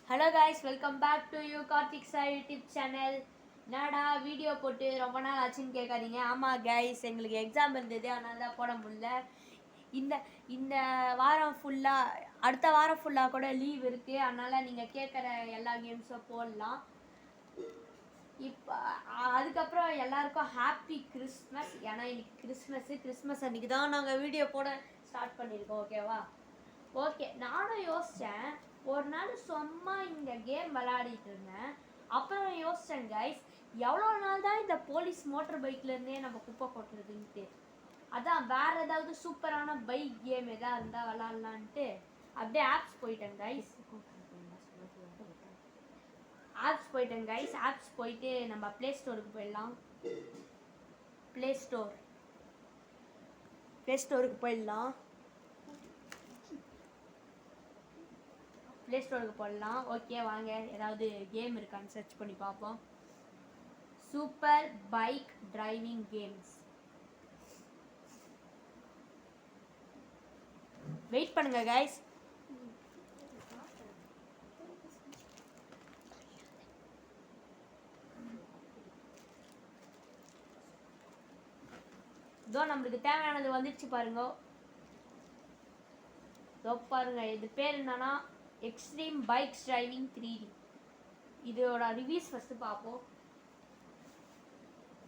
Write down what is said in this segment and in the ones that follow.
Hello guys, welcome back to you Karthik sir YouTube channel. என்னடா video போட்டு ரொம்ப நாள் ஆச்சுன்னு கேட்காதீங்க. ஆமாம் கைஸ், எங்களுக்கு எக்ஸாம் இருந்தது, அதனால தான் போட முடியல. இந்த இந்த வாரம் ஃபுல்லாக, அடுத்த வாரம் ஃபுல்லாக கூட லீவ் இருக்குது. அதனால் நீங்கள் கேட்குற எல்லா கேம்ஸும் போடலாம். இப்போ அதுக்கப்புறம் எல்லாருக்கும் ஹாப்பி கிறிஸ்மஸ். ஏன்னா இன்னைக்கு கிறிஸ்மஸ் அன்றைக்கி தான் நாங்கள் வீடியோ போட ஸ்டார்ட் பண்ணியிருக்கோம். ஓகேவா? ஓகே, நானும் யோசித்தேன். ஒரு நாள் சும்மா இந்த கேம் விளையாடிட்டு இருந்தேன். அப்புறம் யோசித்தேன் கைஸ், எவ்வளோ நாள் தான் இந்த போலீஸ் மோட்டர் பைக்லேருந்தே நம்ம குப்பை கொட்டுறதுன்ட்டு. அதான் வேறு ஏதாவது சூப்பரான பைக் கேம் எதாவது இருந்தால் விளாட்லான்ட்டு அப்படியே ஆப்ஸ் போயிட்டேன் கைஸ். ஆப்ஸ் போயிட்டு நம்ம ப்ளே ஸ்டோருக்கு போயிடலாம். ப்ளே ஸ்டோருக்கு போயிடலாம். ப்ளே ஸ்டோருக்கு போடலாம். ஓகே, வாங்க ஏதாவது கேம் இருக்கான்னு சர்ச் பண்ணி பார்ப்போம். Super bike driving games. Wait பண்ணுங்க கைஸ். இதோ நம்மளுக்கு தேவையானது வந்துடுச்சு பாருங்க. இதோ பாருங்க, இது பேர் என்னன்னா எக்ஸ்ட்ரீம் பைக்ஸ் டிரைவிங் 3D. இதோட ரிவ்யூஸ் ஃபர்ஸ்ட் பார்ப்போம்.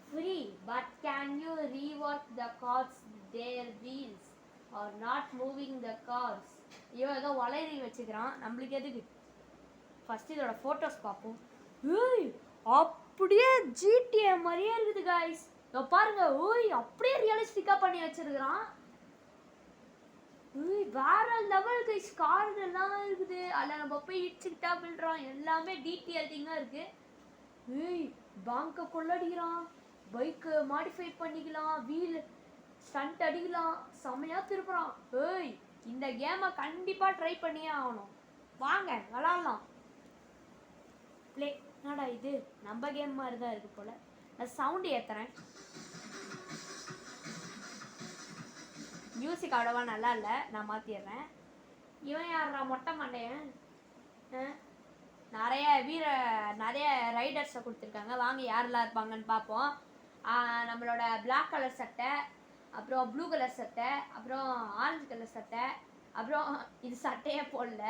Free, but can you rework the cars their wheels are not moving the cars? ஐயோ, ஏதோ வளையறி வச்சுக்கிறான், நம்மளுக்கு எதுக்கு? ஃபர்ஸ்ட் இதோட ஃபோட்டோஸ் பார்ப்போம். ஏய், அப்படியே ஜிடிஏ மாதிரியே இருக்குது கைஸ். இதோ பாருங்க, ஓய் அப்படியே ரியலிஸ்டிக்காக பண்ணி வச்சிருக்கிறான். வேற லெவல் கைஸ். கார் எல்லாம் இருக்குது, அதில் நம்ம போய் இடிச்சுக்கிட்டா விழுறோம். எல்லாமே டீட்டெயிலிங்காக இருக்கு. பேங்கை கொள்ளடிக்கிறான், பைக்கு மாடிஃபை பண்ணிக்கலாம், வீல் ஸ்டண்ட் அடிக்கலாம், செமையாக திருப்புறான். இந்த கேமை கண்டிப்பாக ட்ரை பண்ணியே ஆகணும். வாங்க விளாட்லாம். ப்ளே. என்னடா இது, நம்ம கேம் மாதிரி தான் இருக்கு போல. நான் சவுண்டு ஏற்றுறேன். மியூசிக் அவ்வளோவா நல்லா இல்லை, நான் மாற்றிடுறேன். இவன் யாரா மொட்டை மண்டையன்? நிறைய ரைடர்ஸை கொடுத்துருக்காங்க. வாங்க யாரெல்லாம் இருப்பாங்கன்னு பார்ப்போம். நம்மளோட பிளாக் கலர் சட்டை, அப்புறம் ப்ளூ கலர் சட்டை, அப்புறம் ஆரஞ்சு கலர் சட்டை, அப்புறம் இது சட்டையே போடல,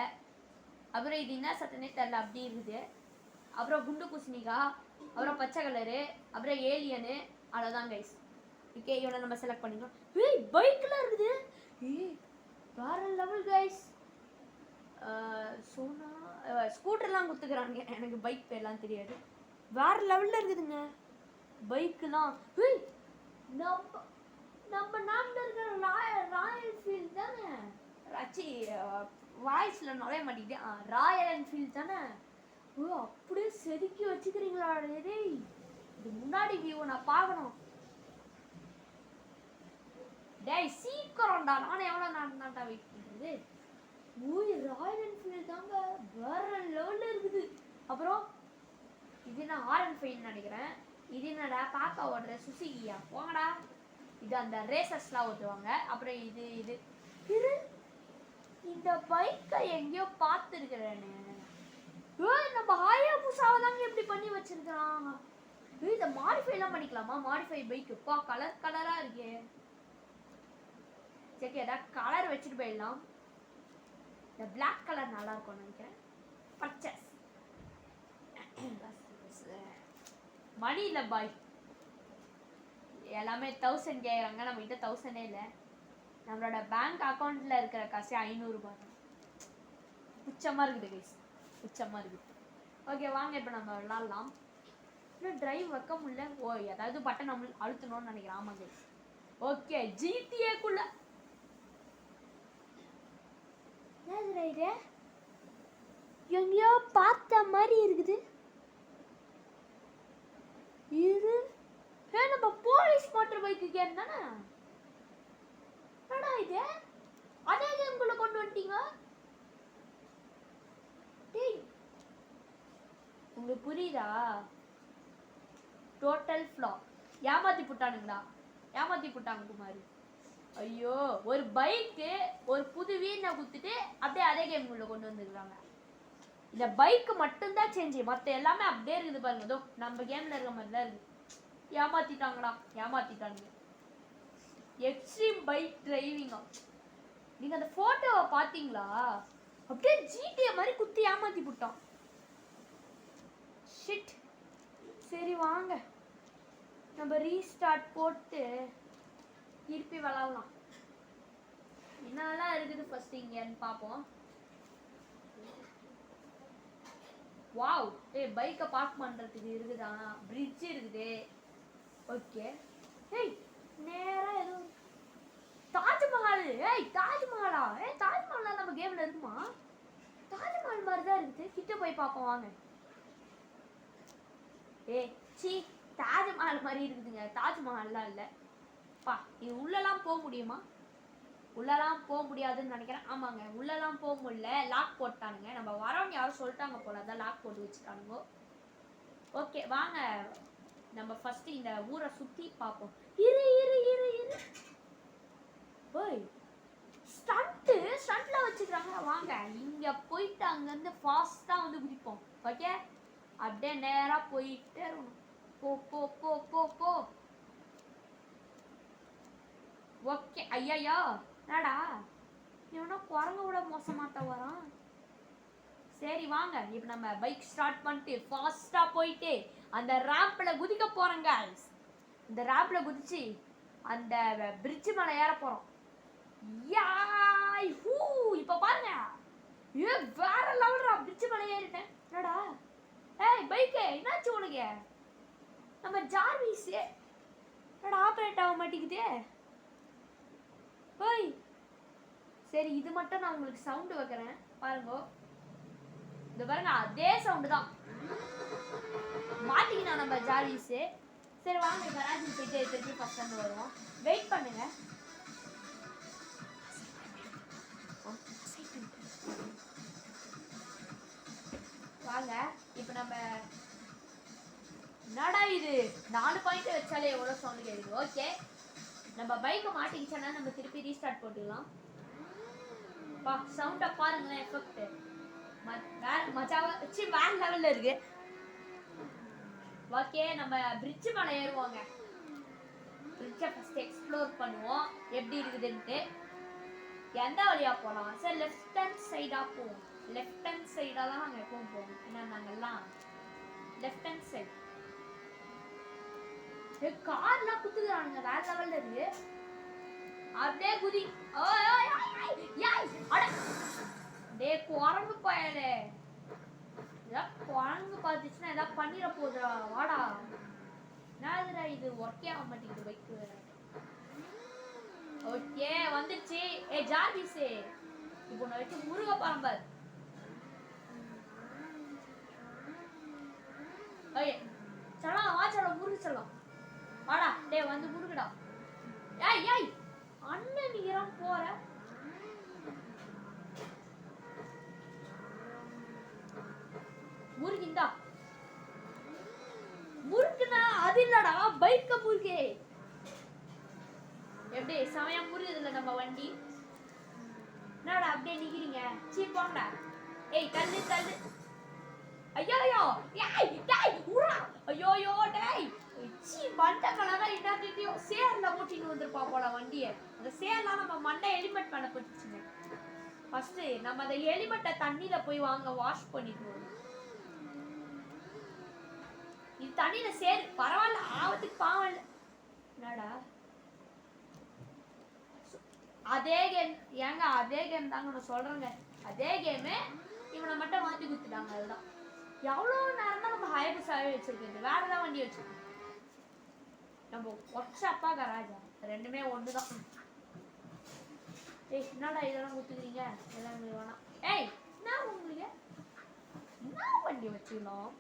அப்புறம் இது என்ன சட்டைனே தெரில, அப்படி இருக்குது. அப்புறம் குண்டு குஸ்னிகா, அப்புறம் பச்சை கலரு, அப்புறம் ஏலியனு. அவ்வளோதான் கைஸ். ஓகே, இவனை நம்ம செலக்ட் பண்ணிக்கலாம். பைக்கெலாம் இருக்குது. வேற லெவல் கைஸ். சோனா ஸ்கூட்டர்லாம் கொடுத்துக்கிறாங்க. எனக்கு பைக் பேர்லாம் தெரியாது. வேற லெவலில் இருக்குதுங்க பைக்குலாம். நம்ம நாட்டில் இருக்கிற ராயல் என்ஃபீல்டு தானே? ஆச்சு, வாய்ஸில் நுழைய மாட்டேங்குது. ராயல் என்ஃபீல்டு தானே? அப்படியே செதுக்கி வச்சுக்கிறீங்களா? டேய், இது முன்னாடி வியூ நான் பார்க்கணும். டேய் சீக்கிரம்டா, நானே எவ்வளோ நான்டா வெயிட் பண்ணுறது. ராயல் என்ஃபீல்டு தாங்க, வேற லெவலில் இருக்குது. அப்புறம் இது நான் R15 நினைக்கிறேன். இது என்னடா காக்கா ஓடுற சுசுகியா? போங்கடா, இது அந்த ரேசர்ஸ்லாம் ஓட்டுவாங்க. அப்புறம் இது இந்த பைக்கை எங்கேயோ பார்த்துருக்கிறேன்னு. நம்ம ஹாயாபுசாவை தாங்க எப்படி பண்ணி வச்சிருக்கிறான். இதை மாடிஃபைலாம் பண்ணிக்கலாமா? மாடிஃபை பைக்குப்பா கலர் கலராக இருக்கே. சரி, ஏதாவது கலர் வச்சுட்டு போயிடலாம். இந்த பிளாக் கலர் நல்லா இருக்கும்னு நினைக்கிறேன். பர்ச்சேஸ். மணி இல்லை பாய், எல்லாமே 1000 கேட்குறாங்க. நம்ம கிட்ட 1000 இல்லை. நம்மளோட பேங்க் அக்கௌண்ட்டில் இருக்கிற காசு 500 ரூபாய். உச்சமாக இருக்குது கைஸ், உச்சமாக இருக்குது. ஓகே, வாங்க இப்போ நம்ம விளாட்லாம். இன்னும் டிரைவ் வைக்க முடியல. ஏதாவது பட்டன் நம்ம அழுத்தணும்னு நினைக்கிறேன். ஆமாம் கைஸ். ஓகே, ஜிடிஏக்குள்ள எங்கேயோ பார்த்த மாதிரி இருக்குது. இது நம்ம போலீஸ் மோட்டர் பைக்கு கேம் தானே? என்னடா இது, அதே கேம்குள்ள கொண்டு வந்துட்டீங்க. உங்களுக்கு புரியுதா? Total flop. ஏமாத்தி புட்டானுங்களா? ஏமாத்தி புட்டாங்க குமாரி. ஐயோ, ஒரு பைக்கு ஒரு புது வீணை குத்துட்டு அப்படியே அதே கேம் உள்ள கொண்டு வந்துருக்காங்க. இந்த பைக் மட்டும்தான் சேஞ்ச், மற்ற எல்லாமே அப்படியே இருக்குது பாருங்க. இதோ நம்ம கேம்ல இருக்க மாதிரி தான் இருக்கு. ஏமாத்திட்டாங்களா, ஏமாத்திட்டாங்க. எக்ஸ்ட்ரீம் பைக் டிரைவிங்கா, நீங்க அந்த போட்டோவை பாத்தீங்களா? அப்படியே ஜிடிஏ மாதிரி குத்தி ஏமாத்தி போட்டான். ஷிட். சரி வாங்க நம்ம ரீஸ்டார்ட் போட்டு திருப்பி விளாடலாம். என்னெல்லாம் இருக்குது ஃபர்ஸ்ட் இங்கன்னு பார்ப்போம். வாவ், பைக்கை பார்க் பண்றதுக்கு இருக்குதா, பிரிட்ஜ் இருக்குது. ஓகே. ஏய் நேரா எதுவும் தாஜ்மஹால். தாஜ்மஹாலா? தாஜ்மஹால் நம்ம கேம்ல இருக்குமா? தாஜ்மஹால் மாதிரி தான் இருக்குது. கிட்ட போய் பார்ப்போம் வாங்க. சீ, தாஜ்மஹால் மாதிரி இருக்குதுங்க. தாஜ்மஹால்லாம் இல்லை பா. இது உள்ளலாம் போக முடியுமா? உள்ளலாம் போக முடியாதுன்னு நினைக்கிறேன். ஆமாங்க, உள்ளலாம் போக முடியல, லாக் போட்டானுங்க. நம்ம வரோம் யாரும் சொல்லிட்டாங்க போல, அதான் லாக் போட்டு வச்சுட்டானுங்க. ஓகே வாங்க நம்ம ஃபர்ஸ்ட் இந்த ஊரை சுத்தி பார்ப்போம். இரு இரு இரு இரு. போய் ஸ்டண்ட்ல வச்சுக்கிறாங்க. வாங்க இங்க போயிட்டு அங்கேருந்து ஃபாஸ்டா வந்து குதிப்போம். ஓகே, அப்படியே நேரா போயிட்டே இருக்கணும். போ போ போ போ போ. ஓகே. ஐயா என்னடா இவனா குரங்க விட மோசமாட்ட வரான். சரி வாங்க இப்போ நம்ம பைக் ஸ்டார்ட் பண்ணிட்டு ஃபாஸ்டா போயிட்டு அந்த ரேம்ப்ல குதிக்க போறோங்க. இந்த ரேம்ப்ல குதிச்சு அந்த பிரிட்ஜ் மேல ஏற போறோம். யாய் ஹூ. இப்ப பாருங்க, வேற லெவல்ரா. பிரிட்ஜ் மேல ஏறிட்டேன். என்னடா பைக்கே என்னாச்சு உனக்கு? நம்ம ஜார்விஸ் என்னடா ஆப்ரேட் ஆக மாட்டேங்குதே. ஓய் சரி, இது மட்டும் நான் உங்களுக்கு சவுண்ட் வைக்கிறேன் பாருங்க. இந்த பாருங்க, அதே சவுண்டு தான் மாட்டிக்கினா நம்ம ஜார்விஸ். சரி வாங்க கராஜில் போயிட்டு திருப்பி ஃபர்ஸ்ட் வந்து வருவோம். வெயிட் பண்ணுங்க. வாங்க இப்போ நம்ம என்னடா இது 4 பாயிண்ட் வச்சாலே எவ்வளோ சவுண்ட் கேட்குது. ஓகே, நம்ம பைக்கை மாட்டிக்கிச்சோன்னா நம்ம திருப்பி ரீஸ்டார்ட் போட்டுக்கலாம். பா சவுண்டை பாருங்களேன், எஃபெக்ட் மஜாவா வச்சு வேற லெவலில் இருக்கு. ஓகே, நம்ம பிரிட்ஜ் மேலே ஏறுவாங்க. பிரிட்ஜை ஃபர்ஸ்ட் எக்ஸ்ப்ளோர் பண்ணுவோம் எப்படி இருக்குதுன்ட்டு. எந்த வழியா போகலாம்? சரி லெஃப்ட் ஹேண்ட் சைடாக போவோம். லெஃப்ட் ஹேண்ட் சைடாக தான் நாங்கள் எப்பவும் போவோம். ஏன்னா நாங்கள்லாம் லெஃப்ட் ஹேண்ட் சைடு. கார்லாம் குத்துக்கிறானுங்க, வேற லெவல்ல இருக்கு. அப்படியே குதி. டே குரங்கு பயலே, ஏதாவது குரங்கு பார்த்துச்சுன்னா ஏதாவது பண்ணிட போதுடா. வாடா. என்னதுடா இது, ஒர்க்கே ஆக மாட்டேங்குது பைக்கு. ஓகே வந்துருச்சு. ஜார்விஸ் இப்போ நான் வச்சு முருக பரம்பர். ஓகே சலாம், வா சலம், முருகு சலம். வாடா டே வந்து முருகுடா. ஏய் அண்ணன் நீரம் போற. முருகிந்தா. முருகுனா அது இல்லடா, பைக்க முருகே. எப்படி சமயம் முருகுதுல நம்ம வண்டி. என்னடா அப்படியே நிக்கிறீங்க? சீ போங்கடா. தள்ளு தள்ளு. ஐயோ உரா. ஐயோ டேய் சீ மண்டை கலரா இன்னாட்டியோ சேர்ல ஓட்டிட்டு வந்திருப்பா போல வண்டியை. அந்த சேர்லாம் நம்ம மண்டை எலிமெண்ட் பண்ண போட்டுச்சுங்க. ஃபர்ஸ்ட் நம்ம அந்த எலிமெண்ட்டை தண்ணியில போய் வாங்க வாஷ் பண்ணிட்டு வரோம். இது தண்ணியில சேரு பரவாயில்ல, ஆவத்துக்கு பாவம். என்னடா அதே கேம் ஏங்க? அதே கேம் தாங்க நான் சொல்றேங்க. அதே கேமு இவனை மட்டும் மாற்றி கொடுத்துட்டாங்க. அதுதான் எவ்வளோ நேரம் தான் நம்ம ஹைபஸாகவே வச்சிருக்கோம். வேற ஏதாவது வண்டி வச்சிருக்கோம். நம்ம ஒர்க்ஷாப்பா கராஜா ரெண்டுமே ஒன்று தான். என்னடா இதெல்லாம் கொடுத்துக்கிறீங்க? எல்லாம் வேணாம். என்ன உங்களுக்கு என்ன வண்டி வச்சுக்கலாம்?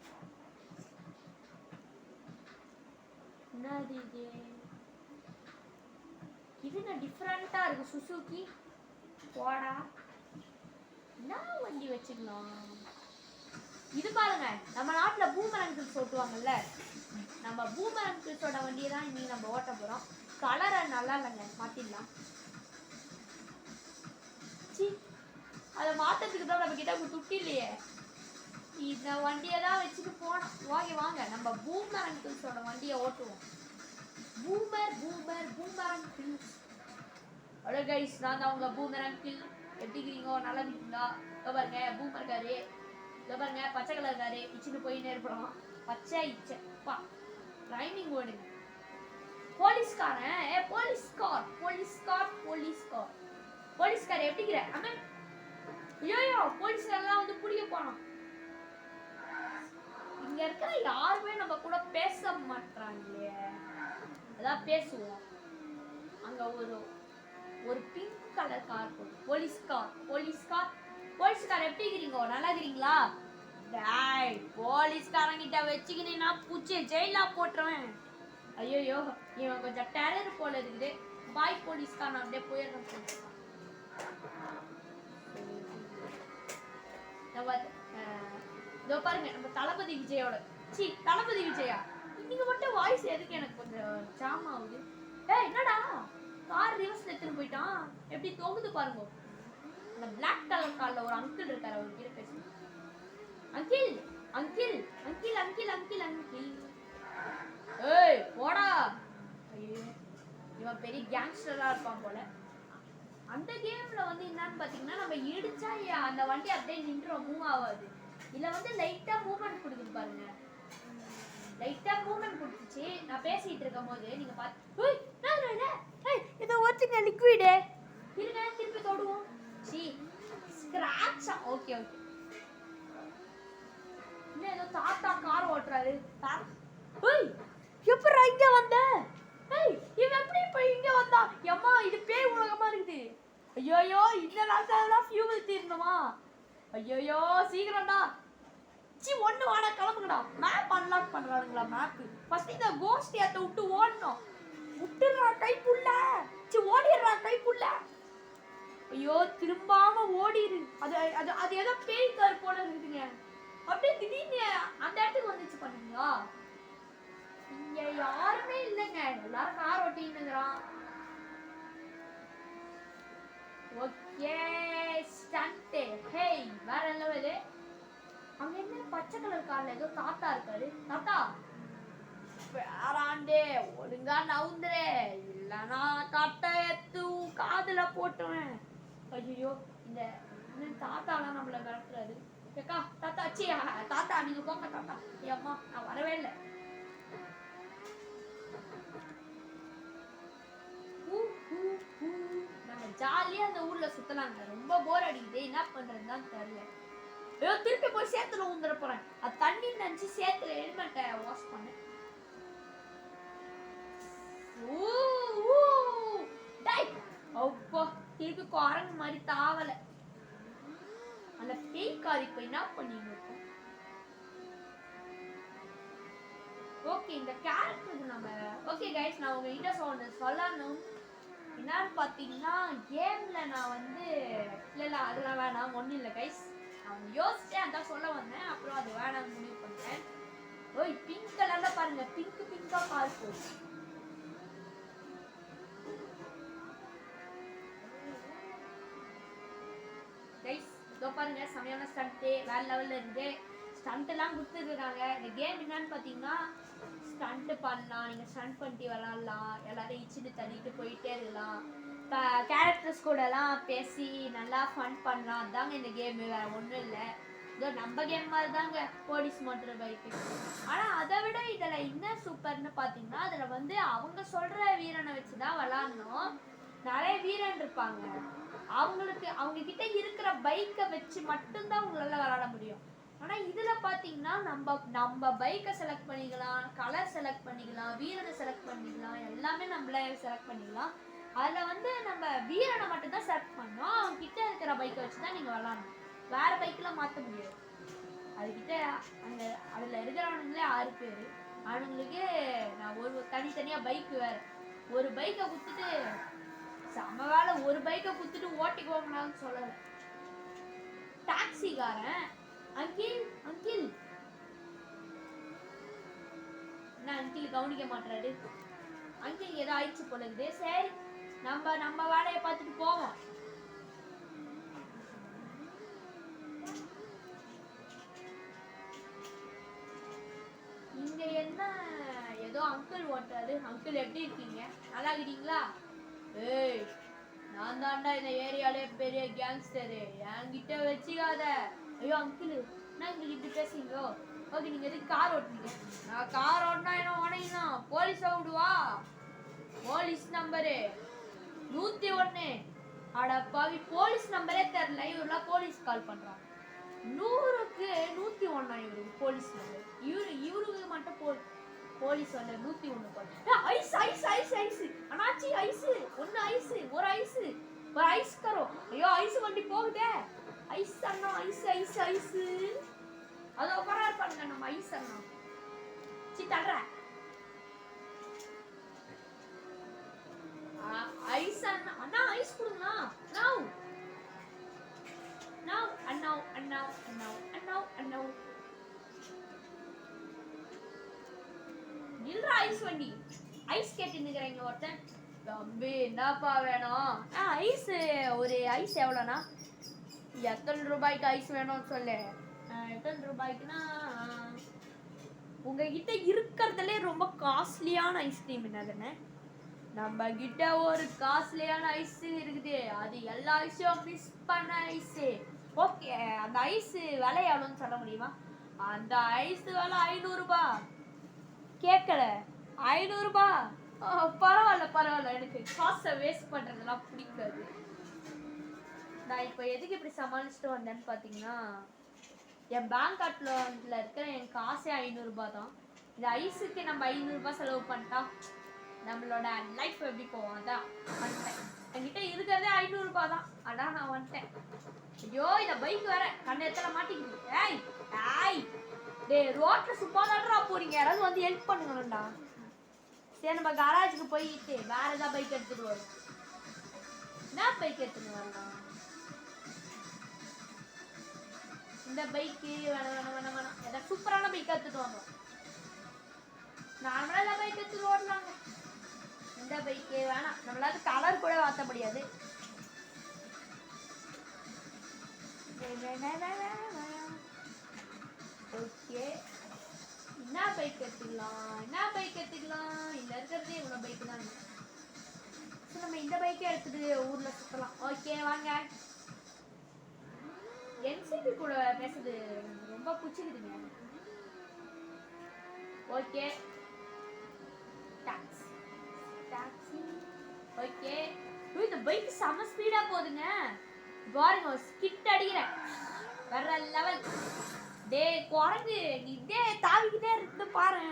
என்னது இது? இதுங்க டிஃப்ரெண்டா இருக்கு. சுசுகி போடா. என்ன வண்டி வச்சுக்கலாம்? இது பாருங்க, நம்ம நாட்டுல பூமரங் கில்ஸ் ஓட்டுவாங்கல்ல, நம்ம பூமரங் கில்ஸோட வண்டியை தான் இன்னைக்கு நம்ம ஓட்ட போறோம். கலரை நல்லா இல்லைங்க, மாத்திடலாம். அதை மாத்தத்துக்கு தான் நம்ம கிட்ட துட்டு இல்லையே. இந்த வண்டியை தான் வச்சுட்டு போனோம். வாங்க வாங்க நம்ம பூமர் அங்கிள்ஸோட வண்டியை ஓட்டுவோம். Boomer boomer boomer uncles. Hello guys, நான் தான் உங்க பூமர் அங்கிள். எப்படி இருக்கீங்க? நல்லா இருக்கீங்களா? பாருங்க பூமர் காரு, பாருங்க பச்சை கலர் காரு இச்சுன்னு போயின்னே இருப்போம். பச்சை இச்சப்பா ரைமிங் ஓடுங்க. போலீஸ்காரன் போலீஸ்கார் எப்படிங்கிற அம்மன்? ஐயோ போலீஸ்காரெல்லாம் வந்து பிடிக்க போனோம். இங்க இருக்கிற யாருமே நம்ம கூட பேச மாட்டாங்களே. அதான் பேசுவோம். அங்க ஒரு பிங்க் கலர் கார் போலீஸ்கார் எப்படி இருக்கீங்க? நல்லா இருக்கீங்களா? டேய் போலீஸ்காரங்கிட்ட வச்சுக்கினா பூச்சி ஜெயிலா போட்டுருவேன். ஐயோ இவன் கொஞ்சம் டேலர் போல இருக்குது. பாய் போலீஸ்காரன் அப்படியே போயிடுறேன். இதோ பாருங்க நம்ம தளபதி விஜயா. நீங்க மட்டும் வாய்ஸ் எதுக்கு எனக்கு கொஞ்சம் ஜாம் ஆகுது. டேய் என்னடா கார் ரிவர்ஸ்ல எடுத்துட்டு போயிட்டான். எப்படி தொங்குது பாருங்க. அந்த பிளாக் கலர் கார்ல ஒரு அங்கிள் இருக்காரு. அவர் கிட்ட பேசுங்க. அங்கிள் ஏய் போடா. ஐயோ இவன் பெரிய கேங்ஸ்டரா இருப்பான் போல. அந்த கேம்ல வந்து என்னன்னு பாத்தீங்கன்னா நம்ம இடிச்சா அந்த வண்டி அப்படியே நின்றோம், மூவ் ஆகாது. இதுல வந்து லைட்டா மூவ்மெண்ட் கொடுக்குது பாருங்க. லைட்டா மூவ்மெண்ட் கொடுத்துச்சு. நான் பேசிட்டு இருக்கும் போது நீங்க பாத்து இதை ஒருத்தங்க லிக்விடு இருங்க திருப்பி தொடுவோம். ஸ்கிராட்சா ஓகே இன்னும் ஏதோ தாத்தா கார் ஓட்டுறாரு. எப்படா இங்க வந்த? இவன் எப்படி இப்ப இங்க வந்தா? எம்மா இது பேய் உலகமா இருக்குது. ஐயோ இந்த நாள் ஃபியூவல் தீரணுமா? ஐயோ சீக்கிரம்டா. ஒண்ணு வாடா கிளம்புங்கடா. மேப் அன்லாக் பண்றானுங்களா? மேப் ஃபர்ஸ்ட் இந்த கோஸ்ட் ஏத்த விட்டு ஓடணும். விட்டுறா கைப்புள்ள. ஓடிடுறா கைப்புள்ள. ஐயோ திரும்பாம ஓடிடு. அது ஏதோ பேய் கார் போல இருக்குதுங்க. அப்படியே திடீர்னு அந்த இடத்துக்கு வந்துச்சு பண்ணீங்களா? இங்க யாருமே இல்லைங்க, எல்லாரும் கார் ஓட்டின்னுங்கிறான். Okay stunt. ஹேய் வேற லெவல். அங்க என்ன பச்சை கலர் கார்ல ஏதோ தாத்தா இருக்காரு. தாத்தா வேறாண்டே ஒழுங்கா நவுந்துரே, இல்லனா தாத்தா எத்து காதுல போட்டுவேன். ஐயோ இந்த தாத்தாலாம் நம்மள மிரட்டுறாரு. கேக்கா தாத்தா தாத்தா நீங்க போங்க தாத்தா. ஏம்மா நான் வரவே இல்லை. நம்ம ஜாலியா அந்த ஊர்ல சுத்தலாங்க. ரொம்ப போர் அடிக்குது, என்ன பண்றதுன்னு தெரியல. ஐயோ திருப்பி போய் சேத்துல ஊந்துட போறேன். அது தண்ணி நினைச்சு சேத்துல ஹெல்மெட்டை வாஷ் பண்ணேன். அப்பா திருப்பி குரங்கு மாதிரி தாவல. அந்த பேய் கார் இப்ப என்ன பண்ணிட்டு இருக்கோம்? ஓகே இந்த கேரக்டர் நம்ம ஓகே கைஸ், நான் உங்ககிட்ட சொல்லணும் என்னன்னு பார்த்தீங்கன்னா, கேம்ல நான் வந்து இல்லை அதெல்லாம் வேணாம், ஒன்றும் இல்லை கைஸ். நான் யோசிச்சேன் அதான் சொல்ல வந்தேன், அப்புறம் அது வேணாம்னு முடிவு பண்ணேன். ஓய் பிங்க் கலர்ல பாருங்க, பிங்கா கார் போகுது. கைஸ் இதோ பாருங்க செமையான ஸ்டண்ட்டு வேற லெவல்ல இருந்து ஸ்டண்ட் எல்லாம் கொடுத்துருக்காங்க. இந்த கேம் என்னன்னு பார்த்தீங்கன்னா ஸ்டண்ட் பண்ணலாம், நீங்கள் ஸ்டண்ட் பண்ணிட்டு விளாட்லாம், எல்லாரும் இச்சிட்டு தள்ளிட்டு போயிட்டே இருக்கலாம், கேரக்டர்ஸ் கூடலாம் பேசி நல்லா ஃபன் பண்ணலாம். அதாங்க இந்த கேமு, வேறு ஒன்றும் இல்லை. இதோ நம்ம கேம் மாதிரி தாங்க போலீஸ் மோட்டர் பைக்கு. ஆனால் அதை விட இதில் என்ன சூப்பர்னு பார்த்தீங்கன்னா, அதில் வந்து அவங்க சொல்கிற வீரனை வச்சு தான் விளாட்ணும். நிறைய வீரன் இருப்பாங்க, அவங்க கிட்ட இருக்கிற பைக்கை வச்சு மட்டும்தான் உங்களால் விளாட முடியும். ஆனால் இதில் பார்த்தீங்கன்னா நம்ம பைக்கை செலக்ட் பண்ணிக்கலாம், கலர் செலக்ட் பண்ணிக்கலாம், வீரனை செலக்ட் பண்ணிக்கலாம், எல்லாமே நம்மளே செலக்ட் பண்ணிக்கலாம். அதில் வந்து நம்ம வீரனை மட்டும்தான் செலக்ட் பண்ணோம். அவங்க கிட்ட இருக்கிற பைக்கை வச்சு தான் நீங்கள் விளாடணும், வேறு பைக்கெலாம் மாற்ற முடியாது. அதுக்கிட்ட அதில் இருக்கிறவனுங்களே 6 பேர். அவனுங்களுக்கு நான் ஒரு தனித்தனியாக பைக்கு வேறு, ஒரு பைக்கை கொடுத்துட்டு செம்ம வேலை, ஒரு பைக்கை கொடுத்துட்டு ஓட்டிக்குவாங்களான்னு சொல்லலை. டாக்ஸிக்காரன் அங்கிள் என்ன அங்கிள் கவனிக்க மாட்டாரு. அங்கிள் ஏதோ ஆயிடுச்சு போல இருக்குது. சரி நம்ம வேலையை பார்த்துட்டு போவோம். அங்கிள் ஓட்டுறாரு. அங்கிள் எப்படி இருக்கீங்க? நல்லா இருக்கீங்களா? ஏய், நான் தாண்டா இந்த ஏரியாலே பெரிய கேங்ஸ்டரு, என்கிட்ட வச்சுக்காத. ஐயோ அங்கிள், என்ன இங்க இப்படி பேசுறீங்களோ? ஓகே, நீங்க எதுக்கு கார் ஓட்டுறீங்க? நான் கார் ஓட்டினா என்ன உனையுனா போலீஸ் விடுவா? Police number 101. அட பாவி, போலீஸ் நம்பரே தெரியல, இவரெல்லாம் போலீஸ் கால் பண்றாங்க. 100க்கு 101 இவருக்கு போலீஸ் நம்பர். இவருக்கு மட்டும் போலீஸ் வந்து 101 போல. ஐஸ் ஐஸ் ஐஸ் ஐஸ் அண்ணாச்சி, ஐஸ் ஒன்னு, ஐஸ் ஒரு ஐஸ், ஒரு ஐஸ் கரோ. ஐயோ ஐஸ் வண்டி போகுதே. ஐஸ் அண்ணா, ஐஸ் ஐஸ் ஐஸ். அது உட்கார பாருங்க நம்ம ஐஸ் அண்ணா. சி தள்ளுற ஐஸ் அண்ணா. அண்ணா ஐஸ் கொடுங்களா? நவ் நவ் அண்ணா அண்ணா அண்ணா அண்ணா அண்ணா. இல்ல ஐஸ் வண்டி. ஐஸ் கேட்டு நிக்கிறீங்க ஒருத்தன். தம்பி என்னப்பா வேணும்? ஐஸ் ஒரு ஐஸ் எவ்வளோண்ணா? எத்தனை ரூபாய்க்கு ஐஸ் வேணும்னு சொல்லு. எத்தனை ரூபாய்க்குன்னா உங்ககிட்ட இருக்கிறதுலே ரொம்ப காஸ்ட்லியான ஐஸ்கிரீம் என்னதுன்னு? நம்ம கிட்ட ஒரு காஸ்ட்லியான ஐஸ் இருக்குது, அது எல்லா ஐஸையும் மிஸ் பண்ண ஐஸ். ஓகே, அந்த ஐஸ் விலை எவ்வளோன்னு சொல்ல முடியுமா? அந்த ஐஸ் விலை 500 ரூபாய். கேட்கல, 500 ரூபாய். பரவாயில்ல பரவாயில்ல, எனக்கு காசை வேஸ்ட் பண்றதெல்லாம் பிடிக்காது. நான் இப்போ எதுக்கு இப்படி சமாளிச்சுட்டு வந்தேன்னு பார்த்தீங்கன்னா, என் பேங்க் அக்கௌண்ட்ல இருக்கிற என் காசே 500 ரூபாய் தான். இந்த ஐஸுக்கு நம்ம 500 ரூபாய் செலவு பண்ணிட்டா நம்மளோட லைஃப் எப்படி போவோம்? அதான் வந்துட்டேன். என்கிட்ட இருக்கிறதே 500 ரூபாய் தான், அதான் நான் வந்துட்டேன். ஐயோ, இந்த பைக் வேற கண்ணத்துல மாட்டிக்கிது. ஏய் ஏய் டேய், ரோட்ல சும்மாதான்டா போறீங்க, யாராவது வந்து ஹெல்ப் பண்ணுங்கடா. சரி, நம்ம கராஜுக்கு போயிட்டு வேற ஏதாவது பைக் எடுத்துட்டு வரோம். என்ன பைக் எடுத்துட்டு வரலாம்? இந்த பைக்கு வேணாம் வேணாம் வேணாம் வேணாம், ஏதாவது சூப்பரான பைக் எடுத்துட்டு வந்தோம். நார்மலா இந்த பைக் எடுத்துட்டு ஓடலாங்க. இந்த பைக்கு வேணாம், நம்மளால கலர் கூட மாற்ற முடியாது. ஓகே, என்ன பைக் எடுத்துக்கலாம்? என்ன பைக் எடுத்துக்கலாம்? இந்த இருக்கிறதே இவ்வளோ பைக்கு தான். சரி, நம்ம இந்த பைக்கே எடுத்துட்டு ஊர்ல சுற்றலாம். ஓகே வாங்க. என்சிபி கூட பேசுறது ரொம்ப பிடிச்சிருக்குதுங்க. Okay, taxi taxi. ஓகே, இந்த பைக் செம ஸ்பீடா போகுதுங்க. பாருங்க, ஸ்கிட் அடிக்கிறேன் வேற லெவல். டே குரங்கு, நீ இதே தாவிக்கிட்டே இருந்து பாரு.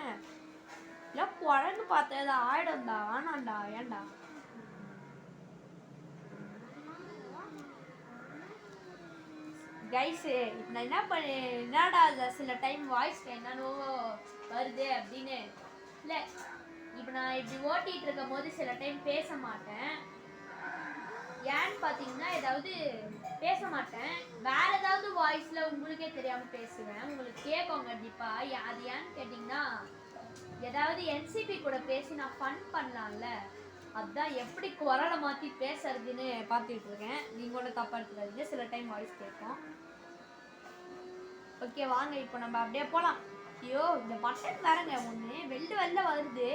இல்ல குரங்கு பார்த்தது ஆயிடும்டா, வேணாண்டா, ஏன்டா? கைஸ், இப்போ நான் என்ன பண்ண, என்னடா சில டைம் வாய்ஸ் என்னன்னு வருது அப்படின்னு இல்லை. இப்போ நான் இப்படி ஓட்டிகிட்டு இருக்கும் போது சில டைம் பேச மாட்டேன். ஏன்னு பார்த்தீங்கன்னா, ஏதாவது பேச மாட்டேன், வேற ஏதாவது வாய்ஸில் உங்களுக்கே தெரியாமல் பேசுவேன். உங்களுக்கு கேட்கும் கண்டிப்பாக. அது ஏன்னு கேட்டிங்கன்னா, ஏதாவது என்சிபி கூட பேசி நான் ஃபன் பண்ணலாம்ல, அதுதான் எப்படி குரலை மாற்றி பேசுறதுன்னு பார்த்துட்டு இருக்கேன். நீங்கள் ஒன்றும் தப்பாக எடுத்துக்காதீங்க, சில டைம் வாய்ஸ் கேட்கும். ஓகே வாங்க, இப்போ நம்ம அப்படியே போகலாம். ஐயோ, இந்த பட்டன் வேறங்க ஒன்று வெளில வருது,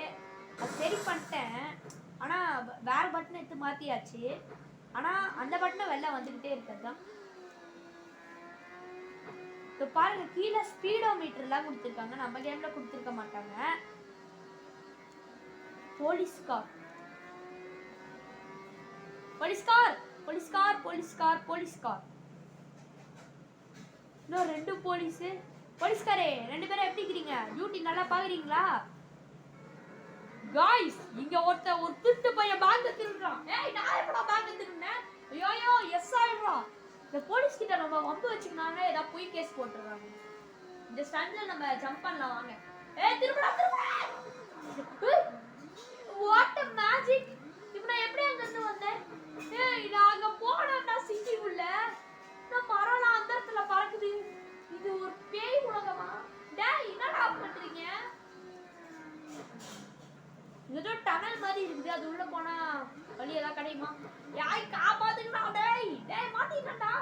அது சரி பண்ணிட்டேன். ஆனால் வேறு பட்டன் எடுத்து மாற்றியாச்சு, ஆனால் அந்த பட்டனை வெளில வந்துக்கிட்டே இருக்கிறது தான். இப்போ பாருங்க, கீழே ஸ்பீடோ மீட்டர்லாம் கொடுத்துருக்காங்க, நம்ம கேமில் கொடுத்துருக்க மாட்டாங்க. Police car police car police car police car police car. இன்னும் 2 போலீஸ்காரே, 2 பேரும் எப்படி இருக்கிறீங்க? டியூட்டி நல்லா பாக்குறீங்களா? காய்ஸ், இங்க ஒரு திருட்டு பையன் பேங்க் திருடுறான். ஏய், நான் எப்படா பேங்க் திருடுனேன்? ஐயோ எஸ் ஆயிடுறா. இந்த போலீஸ் கிட்ட நம்ம வம்பு வச்சுக்கனாங்க, ஏதாவது போய் கேஸ் போட்டுறாங்க. இந்த ஸ்டாண்ட்ல நம்ம ஜம்ப் பண்ணலாம் வாங்க. ஏய், திரும்படா திரும்ப. What a magic. இப்போ நான் எப்படி அங்க இருந்து வந்தேன்? ஏய், நான் அங்க போனேன்டா சிட்டிக்குள்ள. நான் மரம்லாம் அந்த இடத்துல பறக்குது. இது ஒரு பேய் உலகமா? டேய், என்னடா பண்றீங்க? ஏதோ டனல் மாதிரி இருக்குது, அது உள்ள போனா வழி ஏதாவது கிடைக்குமா? யாய் காப்பாத்துங்கடா. டேய் டேய் மாட்டிக்கிட்டா.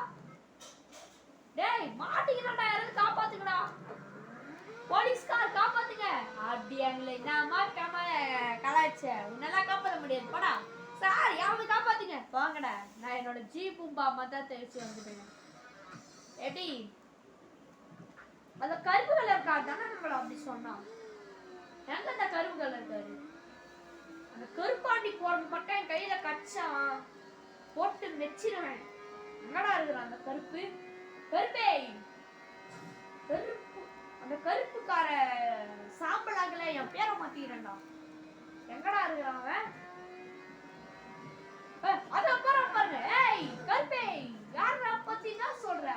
டேய் மாட்டிக்கிட்டா, யாராவது காப்பாத்துங்கடா. போலீஸ்கார் காப்பாத்துங்க. அப்படி எங்களை என்னமா கலாய்ச்ச உன்னெல்லாம் காப்பாற்ற முடியாது போடா சார் யாவது காப்பாத்துங்க வாங்கடா நான் என்னோட ஜீப்பும்பா மதா தெரிச்சு வந்துட்டேன் எப்படி அந்த கருப்பு கலர் கார் தானே நம்மள அப்படி சொன்னான் எங்க அந்த கருப்பு கலர் காரு அந்த கருப்பாண்டி போறது மட்டும் என் கையில கச்சான் போட்டு மெச்சிருவேன் எங்கடா இருக்கிறான் அந்த கருப்பு கருப்பே கருப்பு அந்த கருப்புக்கார சாம்பலாகல என் பேரை மாத்திக்கிறேன்டா எங்கடா இருக்கிறான் அவன் அது அப்புறம் பாருங்க ஏய் கருப்பே யாரா பத்தி என்ன சொல்ற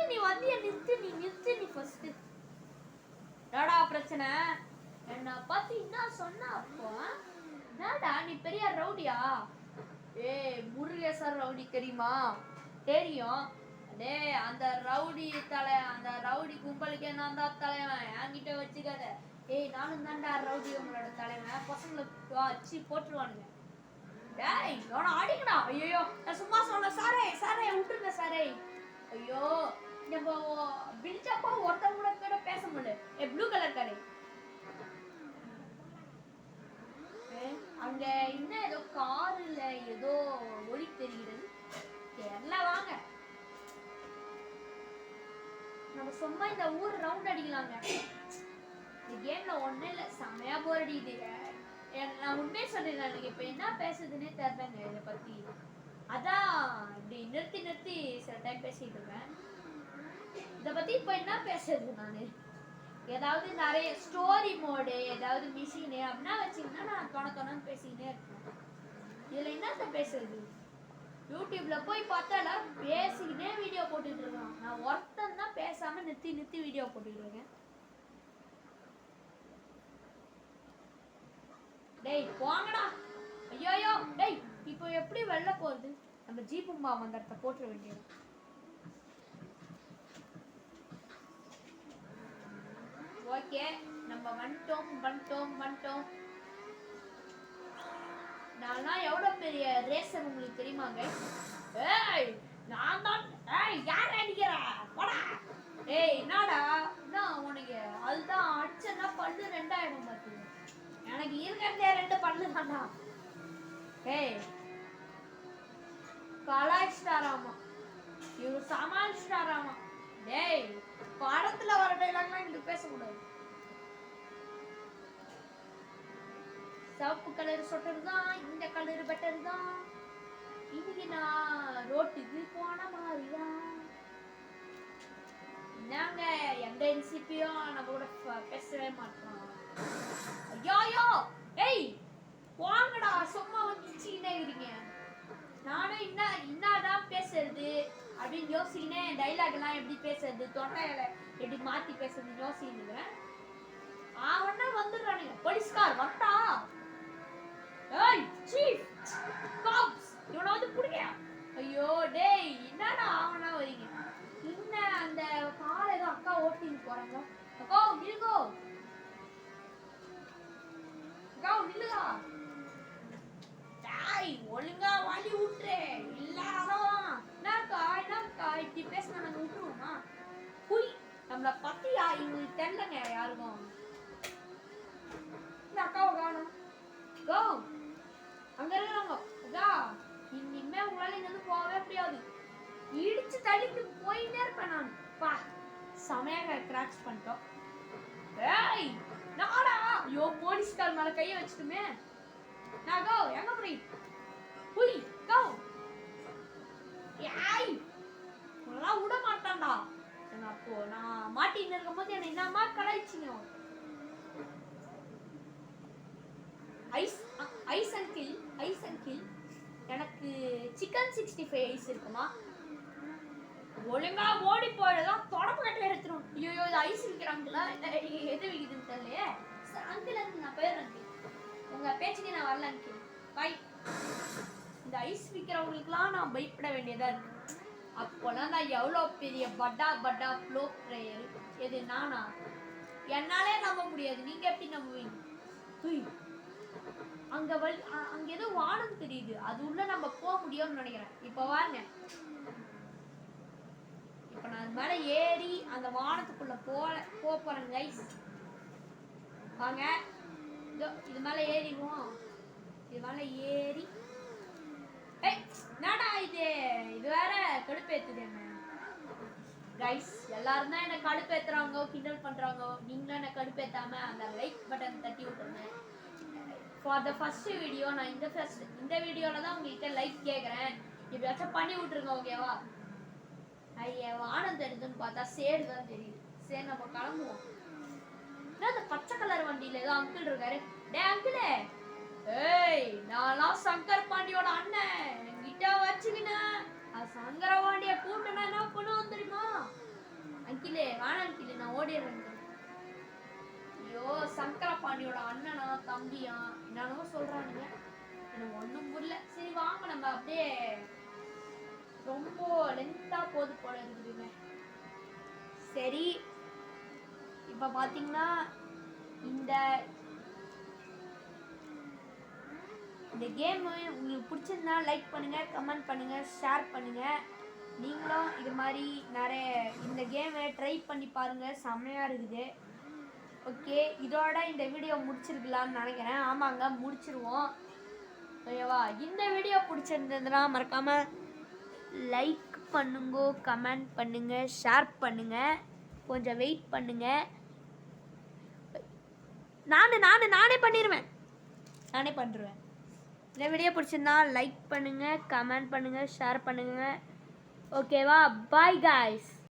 நீ வந்து நிறுத்து நீ ஃபர்ஸ்ட் என்னடா பிரச்சனை என்ன பத்தி என்ன சொன்னா அப்போ என்னடா நீ பெரிய ரவுடியா முருகேசர் ரவுடி தெரியுமா தெரியும் அந்த ரவுடி அந்த ரவுடி கும்பலுக்கு நான் தான் தலைவன் என்கிட்ட வச்சுக்காத நானும் தான்டா ரவுடி உங்களோட தலைவன் பசங்களை வச்சு போட்டுருவானுங்க ஆடிக்கடா ஐயோ நான் சும்மா சொன்ன சாரே விட்டுருங்க சாரே ஐயோ நம்ம பில்டப்பா ஒருத்தவங்க கூட பேச முடியல ப்ளூ கலர் கடை அங்க இன்னும் ஏதோ கார்ல ஏதோ ஒளி தெரிகிறது எல்லாம் வாங்க நம்ம சும்மா இந்த ஊர் ரவுண்ட் அடிக்கலாங்க இந்த கேம்ல ஒண்ணும் இல்ல செமையா போர் அடிக்குது நான் உண்மையை சொல்றேன் எனக்கு இப்ப என்ன பேசுதுன்னே தெரியலங்க இதை பத்தி அதான் இப்படி நிறுத்தி சில டைம் பேசிட்டு இருக்கேன் இதை பத்தி இப்ப என்ன பேசுறது நானு ஏதாவது நிறைய ஸ்டோரி மோடு ஏதாவது மிஷினு அப்படின்னா வச்சிங்கன்னா நான் தொணன்னு பேசிக்கிட்டே இருக்கேன் இதுல என்னத்த பேசுறது யூடியூப்ல போய் பார்த்தால பேசிக்கிட்டே வீடியோ போட்டுட்டு இருக்கான் நான் ஒருத்தன் தான் பேசாம நிறுத்தி வீடியோ போட்டுட்டு இருக்கேன் டேய் போங்கடா ஐயோ டேய் இப்போ எப்படி வெளில போறது நம்ம ஜீப்பும்பா அந்த இடத்த போட்டுற வேண்டியது ஓகே நம்ம வந்துட்டோம் நான் எவ்வளவு பெரிய ரேசர் உங்களுக்கு தெரியுமாங்க நான் தான் யார் அடிக்கிற போடா என்னடா என்ன உனக்கு அதுதான் அடிச்சனா பல்லு 2000 பார்த்து எனக்கு இருக்கிறதே 2 பல்லு தான்டா கலாய்ச்சிட்டாராமா இவரு சமாளிச்சிட்டாராமா படத்துல வர டைலாக்லாம் இங்க பேசக்கூடாது சிவப்பு கலர் சொட்டர் தான் இந்த கலர் பெட்டர் தான் இன்னைக்கு நான் ரோட்டுக்கு போன மாதிரிதான் என்னங்க எந்த என்சிபியும் நம்ம கூட பேசவே மாட்டோம் ஐயோ வாங்கடா சும்மா வந்துச்சுன்னே இருக்கீங்க நானும் என்னதான் பேசுறது அப்படின்னு யோசிக்கினே டைலாக் எல்லாம் எப்படி பேசுறது தொண்டையில எப்படி மாத்தி பேசுறது யோசிக்கிறேன் அவனா வந்துடுறானுங்க போலீஸ்கார் வந்தா சீஃப் காப்ஸ் இவனை வந்து புடிங்க ஐயோ டேய் என்னடா அவனா வரீங்க இன்ன அந்த கார் ஏதோ அக்கா ஓட்டிட்டு போறாங்க அக்கா நில்லுங்கோ அக்கா நில்லுங்க டாய் ஒழுங்கா வாலி விட்டுறே இல்லாதவன் என்னக்கா இப்படி பேசினா நாங்க விட்டுருவோமா புய் நம்மள பத்தியா இவங்களுக்கு தெரியலங்க யாருக்கும் இந்த அக்காவை காணும் கோ அங்க இருக்காங்க அக்கா இனிமே உங்களால இங்க இருந்து போகவே முடியாது இடிச்சு தள்ளிட்டு போயிட்டே இருப்பேன் நான் பா சமயாக கிராச் பண்ணிட்டோம் நாடா ஐயோ போலீஸ்கார் மேல கையை வச்சுட்டுமே நான் கோ எங்க போய் புய் கோ உன்னெல்லாம் விட மாட்டான்டா அப்போ நான் மாட்டின்னு இருக்கும் போது என்ன என்னமா கலாய்ச்சிங்க ஐஸ் அங்கிள் எனக்கு சிக்கன் 65 ஐஸ் இருக்குமா ஒழுங்கா ஓடி போயதான் தொடப்பு கட்டல எடுத்துரும் ஐயோ இது ஐஸ் விற்கிறாங்களா எது விற்குதுன்னு தெரியலையே அங்கிள் நான் போயிடுறேன் அங்கிள் உங்க பேச்சுக்கு நான் வரல அங்கிள் பாய் இந்த ஐஸ் விற்கிறவங்களுக்குலாம் நான் பயப்பட வேண்டியதா இருக்கு அப்போலாம் நான் எவ்வளோ பெரிய பட்டா ஃப்ளோ பிளேயர் எது நானா என்னாலே நம்ப முடியாது நீங்க எப்படி நம்புவீங்க அங்க ஏதோ வானம் தெரியுது அது உள்ள நம்ம போக முடியும்னு நினைக்கிறேன் இப்ப வாங்க இப்போ நான் அது மேலே ஏறி அந்த வானத்துக்குள்ளே போகிறேன் கைஸ். வாங்க இதோ இது மேலே ஏறிடுவோம். இது மேலே ஏறி என்னடா இது வேற கடுப்பேத்துது என்ன கைஸ். எல்லாரும் தான் என்ன கடுப்பேத்துறாங்க, கிண்டல் பண்றாங்க. நீங்களும் என்ன கடுப்பேத்தாம அந்த லைக் பட்டன் தட்டி விட்டுருங்க. ஃபார் த ஃபர்ஸ்ட் வீடியோ நான் இந்த வீடியோல தான் உங்ககிட்ட லைக் கேட்குறேன். எப்படியாச்சும் பண்ணி விட்டுருங்க ஓகேவா? ஐயா வானம் தெரியுதுன்னு பார்த்தா சேடு தான் தெரியுது. சரி நம்ம கிளம்புவோம். அந்த பச்சை கலர் வண்டியில ஏதோ அங்கிள் இருக்காரு. டே அங்கிளே, ஏய் நான்லாம் சங்கர் பாண்டியோட அண்ணன், என்கிட்ட வச்சுக்கினேன். சங்கர பாண்டிய கூப்பிட்டு என்ன பண்ணுவோம் தெரியுமா? அங்கிளே வேணாம் அங்கிளே, நான் ஓடிடுறேன். ஐயோ சங்கர பாண்டியோட அண்ணனா தம்பியா என்னென்னமோ சொல்றானுங்க, எனக்கு ஒன்றும் புரியல. சரி வாங்க நம்ம அப்படியே, ரொம்ப லென்த்தா போது போல இருக்குதுங்க. சரி இப்போ பார்த்தீங்கன்னா இந்த கேம் உங்களுக்கு பிடிச்சிருந்தா லைக் பண்ணுங்க, கமெண்ட் பண்ணுங்க, ஷேர் பண்ணுங்க. நீங்களும் இது மாதிரி நிறைய இந்த கேமை ட்ரை பண்ணி பாருங்க, செம்மையா இருக்குது. ஓகே, இதோட இந்த வீடியோ முடிச்சிருக்கலாம்னு நினைக்கிறேன். ஆமாங்க முடிச்சிருவோம் ஓகேவா? இந்த வீடியோ பிடிச்சிருந்ததுன்னா மறக்காம லைக் பண்ணுங்க, கமெண்ட் பண்ணுங்க, ஷேர் பண்ணுங்க. கொஞ்சம் வெயிட் பண்ணுங்க, நானே பண்ணிடுவேன். இந்த வீடியோ பிடிச்சிருந்தா லைக் பண்ணுங்க, கமெண்ட் பண்ணுங்க, ஷேர் பண்ணுங்க ஓகேவா? Bye guys.